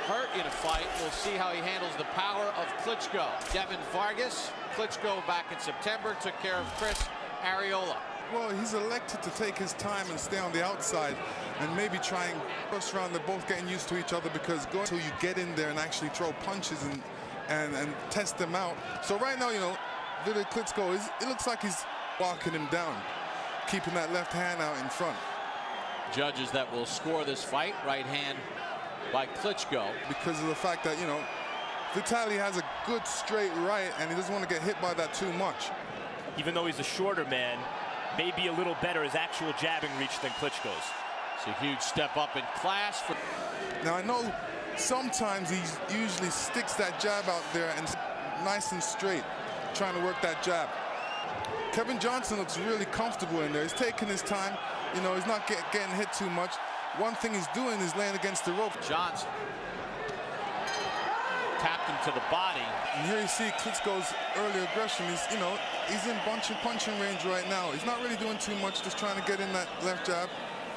hurt in a fight. We'll see how he handles the power of Klitschko. Devin Vargas, Klitschko back in September, took care of Chris Arreola. Well, he's elected to take his time and stay on the outside and maybe try and first round they're both getting used to each other, because going until you get in there and actually throw punches and test them out. So right now, you know, Vitali Klitschko, it looks like he's walking him down, keeping that left hand out in front. Judges that will score this fight, right hand by Klitschko. Because of the fact that, you know, Vitali has a good straight right and he doesn't want to get hit by that too much. Even though he's a shorter man, maybe a little better his actual jabbing reach than Klitschko's. It's a huge step up in class. Now I know sometimes he usually sticks that jab out there and nice and straight, trying to work that jab. Kevin Johnson looks really comfortable in there. He's taking his time. You know, he's not getting hit too much. One thing he's doing is laying against the rope. Johnson tapped him to the body. And here you see Klitschko's early aggression. He's in punching range right now. He's not really doing too much, just trying to get in that left jab.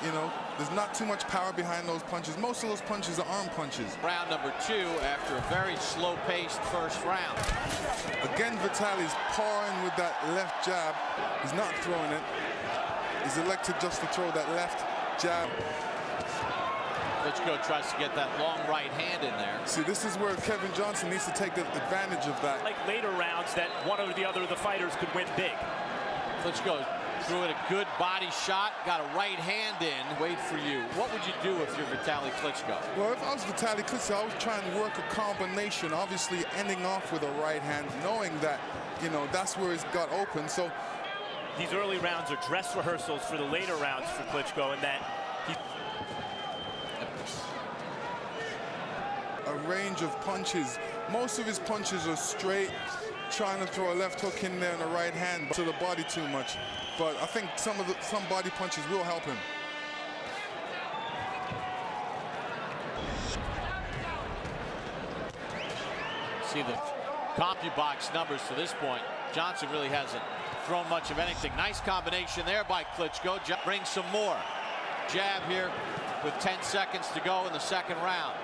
You know, there's not too much power behind those punches. Most of those punches are arm punches. Round number 2 after a very slow-paced first round. Again, Vitali's pawing with that left jab. He's not throwing it. He's elected just to throw that left jab. Klitschko tries to get that long right hand in there. See, this is where Kevin Johnson needs to take advantage of that. Like later rounds that one or the other of the fighters could win big. Klitschko threw in a good body shot, got a right hand in. Wait for you. What would you do if you're Vitali Klitschko? Well, if I was Vitali Klitschko, I would try and work a combination, obviously ending off with a right hand, knowing that, you know, that's where he's got open. So these early rounds are dress rehearsals for the later rounds for Klitschko, and that a range of punches. Most of his punches are straight, trying to throw a left hook in there and a right hand to the body too much. But I think some body punches will help him. See the CompuBox numbers to this point. Johnson really hasn't thrown much of anything. Nice combination there by Klitschko. Brings some more. Jab here with 10 seconds to go in the second round.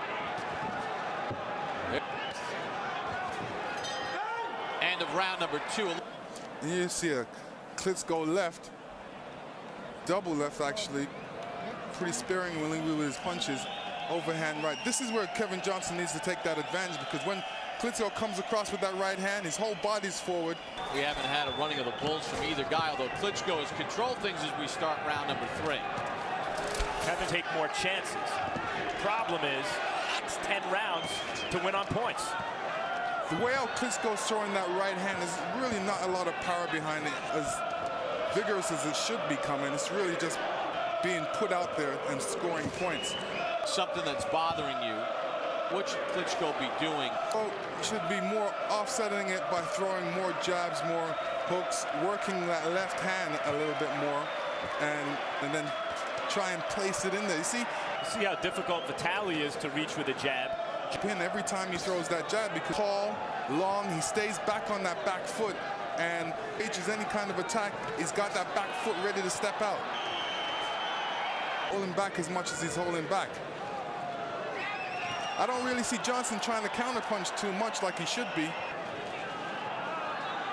End of round number 2. You see a Klitschko left, double left actually, pretty sparingly with his punches, overhand right. This is where Kevin Johnson needs to take that advantage, because when Klitschko comes across with that right hand, his whole body's forward. We haven't had a running of the bulls from either guy, although Klitschko has controlled things as we start round number 3. Kevin take more chances. Problem is, it's 10 rounds to win on points. The way out Klitschko's throwing that right hand is really not a lot of power behind it, as vigorous as it should be coming. It's really just being put out there and scoring points. Something that's bothering you, what should Klitschko be doing? Well, should be more offsetting it by throwing more jabs, more hooks, working that left hand a little bit more, and then try and place it in there. You see how difficult Vitali is to reach with a jab. Pin every time he throws that jab, because tall, long, he stays back on that back foot, and reaches any kind of attack, he's got that back foot ready to step out. Holding back as much as he's holding back. I don't really see Johnson trying to counterpunch too much like he should be.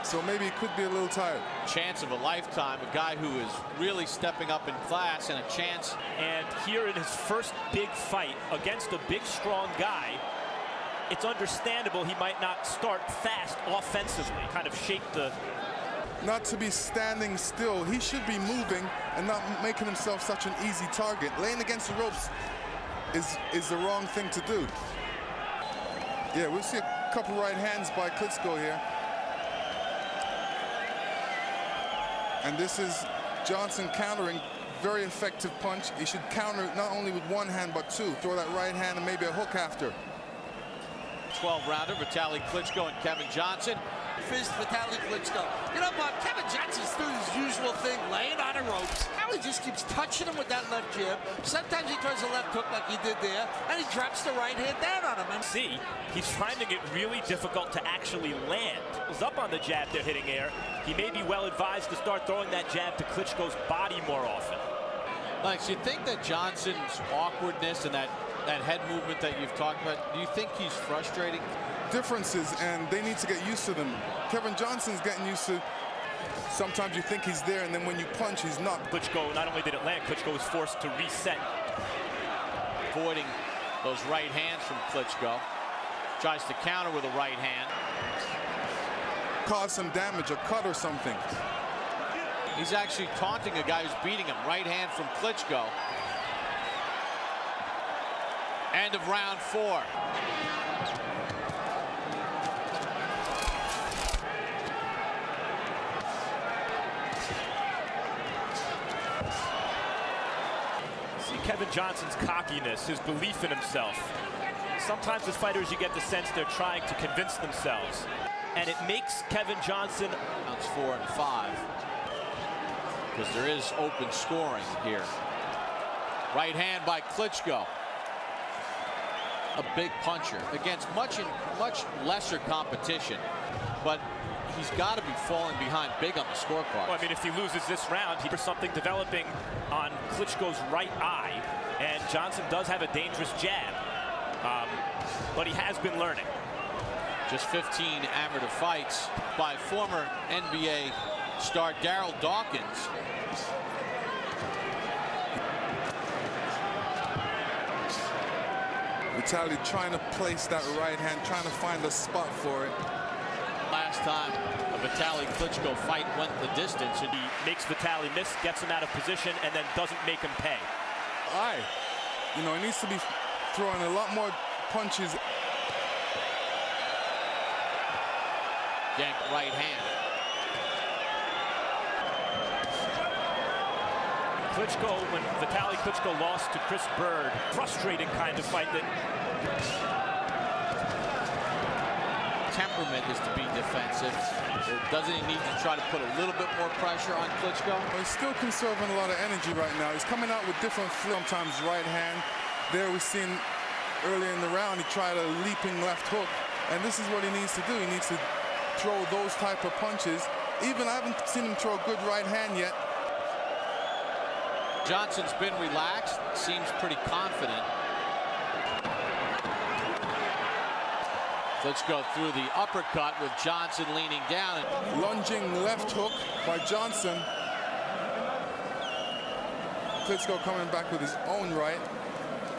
So maybe he could be a little tired. Chance of a lifetime, a guy who is really stepping up in class, and a chance. And here in his first big fight against a big, strong guy, it's understandable he might not start fast offensively, kind of shape the... Not to be standing still. He should be moving and not making himself such an easy target. Laying against the ropes is the wrong thing to do. Yeah, we'll see a couple right hands by Klitschko here. And this is Johnson countering. Very effective punch. He should counter not only with one hand, but two. Throw that right hand and maybe a hook after. 12-rounder, Vitali Klitschko and Kevin Johnson. Fist Vitali Klitschko. You know, Bob, Kevin Johnson's doing his usual thing, laying on the ropes. Now he just keeps touching him with that left jab. Sometimes he throws a left hook like he did there, and he drops the right hand down on him. And see, he's finding it really difficult to actually land. He's up on the jab, they're hitting air. He may be well advised to start throwing that jab to Klitschko's body more often. Like, you think that Johnson's awkwardness and that That head movement that you've talked about, do you think he's frustrating? Differences, and they need to get used to them. Kevin Johnson's getting used to. Sometimes you think he's there, and then when you punch, he's not. Klitschko, not only did it land, Klitschko was forced to reset. Avoiding those right hands from Klitschko. Tries to counter with a right hand. Cause some damage, a cut or something. He's actually taunting a guy who's beating him. Right hand from Klitschko. End of round 4. See Kevin Johnson's cockiness, his belief in himself. Sometimes as fighters you get the sense they're trying to convince themselves. And it makes Kevin Johnson. Rounds 4 and 5. Because there is open scoring here. Right hand by Klitschko. A big puncher against much lesser competition. But he's got to be falling behind big on the scorecard. Well, I mean, if he loses this round, there's something developing on Klitschko's right eye. And Johnson does have a dangerous jab. But he has been learning. Just 15 amateur fights by former NBA star Darryl Dawkins. Vitali trying to place that right hand, trying to find a spot for it. Last time a Vitali Klitschko fight went the distance, and He makes Vitali miss, gets him out of position, and then doesn't make him pay. You know, he needs to be throwing a lot more punches. yank right hand. Klitschko, when Vitali Klitschko lost to Chris Byrd, frustrating kind of fight that. Temperament is to be defensive. Doesn't he need to try to put a little bit more pressure on Klitschko? He's still conserving a lot of energy right now. He's coming out with different sometimes right hand. There we've seen earlier in the round he tried a leaping left hook, and this is what he needs to do. He needs to throw those type of punches. Even I haven't seen him throw a good right hand yet. Johnson's been relaxed, seems pretty confident. Let's go through the uppercut with Johnson leaning down. Lunging left hook by Johnson. Klitschko coming back with his own right.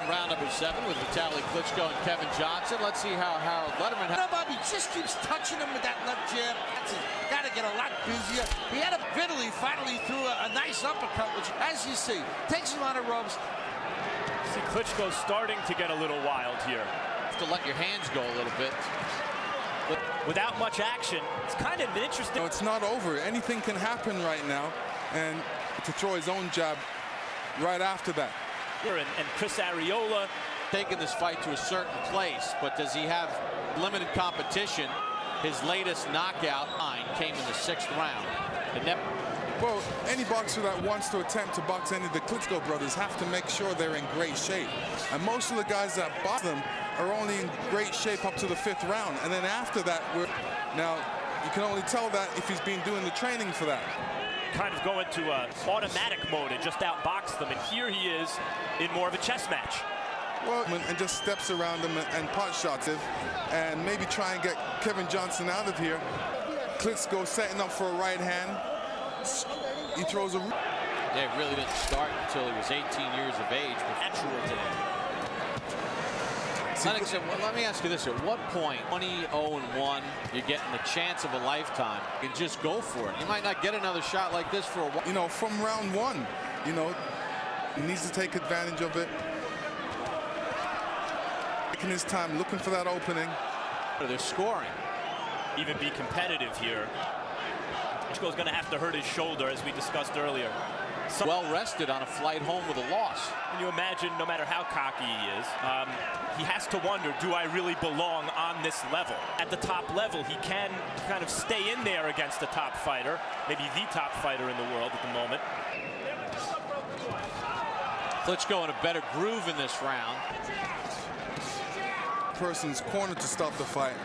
Round number 7 with Vitali Klitschko and Kevin Johnson. Let's see how Wladimir. He just keeps touching him with that left jab. Got to get a lot busier. He had a Vitali finally threw a nice uppercut, which, as you see, takes him on the ropes. See Klitschko starting to get a little wild here. To let your hands go a little bit. But without much action, it's kind of interesting. No, it's not over. Anything can happen right now, and to throw his own jab right after that. And Chris Arreola taking this fight to a certain place, but does he have limited competition? His latest knockout came in the 6th round. Well, any boxer that wants to attempt to box any of the Klitschko brothers have to make sure they're in great shape. And most of the guys that box them are only in great shape up to the 5th round. And then after that, now you can only tell that if he's been doing the training for that. Kind of go into automatic mode and just outbox them. And here he is in more of a chess match. Well, and just steps around him and pot shots him, and maybe try and get Kevin Johnson out of here. Klitschko setting up for a right hand. He throws a... Yeah, it really didn't start until he was 18 years of age. Natural to him. Lennox, let me ask you this. At what point, 20-0-1, you're getting the chance of a lifetime, you can just go for it. You might not get another shot like this for a while. You know, from round 1, you know, he needs to take advantage of it. Taking his time, looking for that opening. They're scoring. Even be competitive here. Klitschko's going to have to hurt his shoulder, as we discussed earlier. Well rested on a flight home with a loss. Can you imagine, no matter how cocky he is, he has to wonder, do I really belong on this level? At the top level, he can kind of stay in there against the top fighter, maybe the top fighter in the world at the moment. Klitschko in a better groove in this round. Person's corner to stop the fight.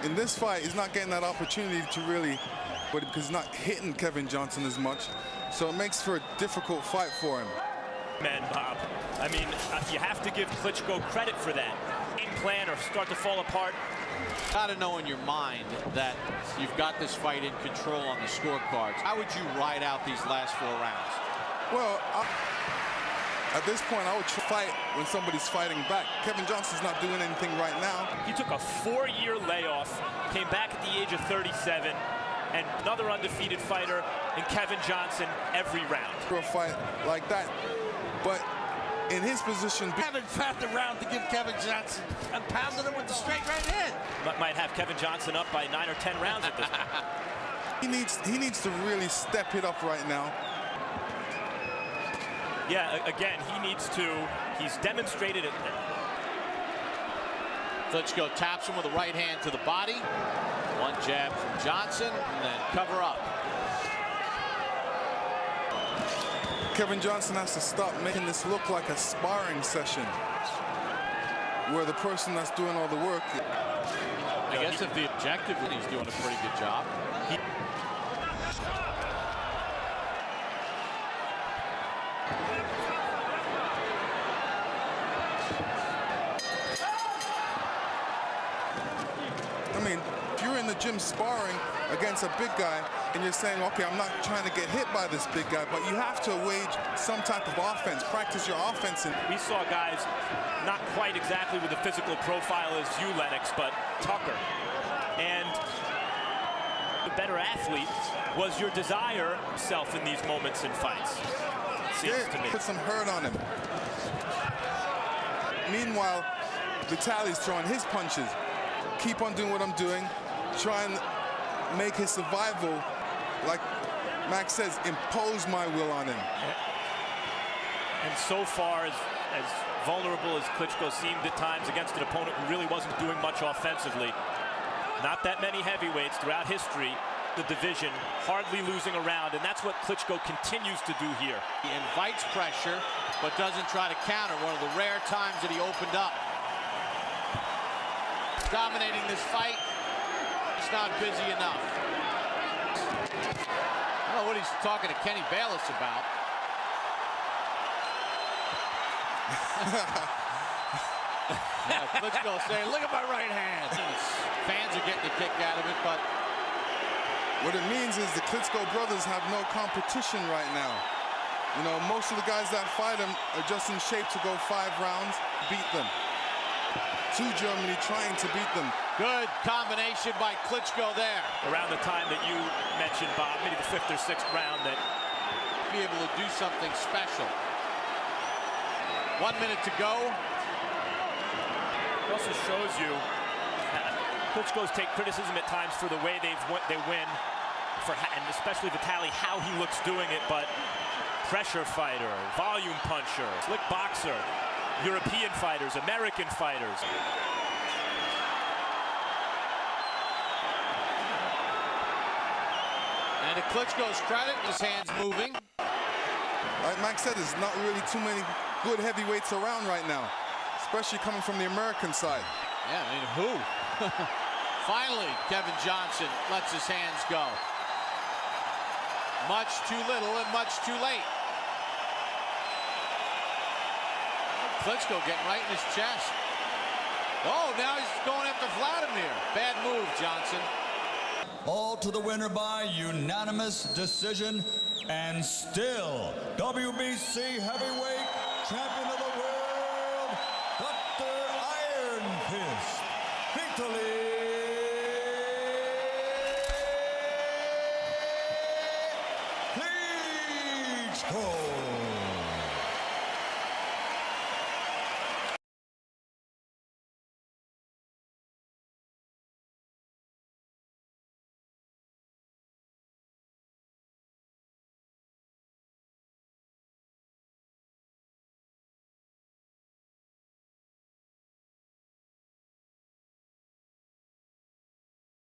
In this fight, he's not getting that opportunity to really, because he's not hitting Kevin Johnson as much. So it makes for a difficult fight for him. Man, Bob, I mean, you have to give Klitschko credit for that. Game plan or start to fall apart. Got to know in your mind that you've got this fight in control on the scorecards. How would you ride out these last 4 rounds? Well, at this point, I would fight when somebody's fighting back. Kevin Johnson's not doing anything right now. He took a 4-year layoff, came back at the age of 37, and another undefeated fighter in Kevin Johnson every round. For a fight like that, but in his position, Haven't found the round to give Kevin Johnson and pounded him with the straight right hand. Might have Kevin Johnson up by 9 or 10 rounds at this point. he needs to really step it up right now. Yeah, again, he needs to. He's demonstrated it. Klitschko taps him with a right hand to the body. One jab from Johnson, and then cover up. Kevin Johnson has to stop making this look like a sparring session where the person that's doing all the work. I guess if the objective, he's doing a pretty good job. I mean, if you're in the gym sparring against a big guy and you're saying, okay, I'm not trying to get hit by this big guy, but you have to wage some type of offense, practice your offense. And we saw guys not quite exactly with the physical profile as you, Lennox, but Tucker. And the better athlete was your desire self in these moments in fights. Seems to me. Put some hurt on him. Meanwhile, Vitali's throwing his punches. Keep on doing what I'm doing. Try and make his survival, like Max says, impose my will on him. And so far, as vulnerable as Klitschko seemed at times against an opponent who really wasn't doing much offensively, not that many heavyweights throughout history, the division hardly losing a round, and that's what Klitschko continues to do here. He invites pressure, but doesn't try to counter. One of the rare times that he opened up. Dominating this fight, he's not busy enough. I don't know what he's talking to Kenny Bayless about. Yeah, Klitschko saying, look at my right hand. Fans are getting a kick out of it, but what it means is the Klitschko brothers have no competition right now. You know, most of the guys that fight him are just in shape to go 5 rounds, beat them. To Germany trying to beat them. Good combination by Klitschko there. Around the time that you mentioned, Bob, maybe the 5th or 6th round, that be able to do something special. 1 minute to go. It also shows you Klitschko's take criticism at times for the way they win, and especially Vitali, how he looks doing it, but pressure fighter, volume puncher, slick boxer, European fighters, American fighters. And to Klitschko's credit, his hands moving. Like Mike said, there's not really too many good heavyweights around right now, especially coming from the American side. Yeah, I mean, who? Finally, Kevin Johnson lets his hands go. Much too little and much too late. Klitschko getting right in his chest. Oh, now he's going after Wladimir. Bad move, Johnson. All to the winner by unanimous decision, and still WBC heavyweight champion of the world, Dr. Iron Fist, Vitali Klitschko.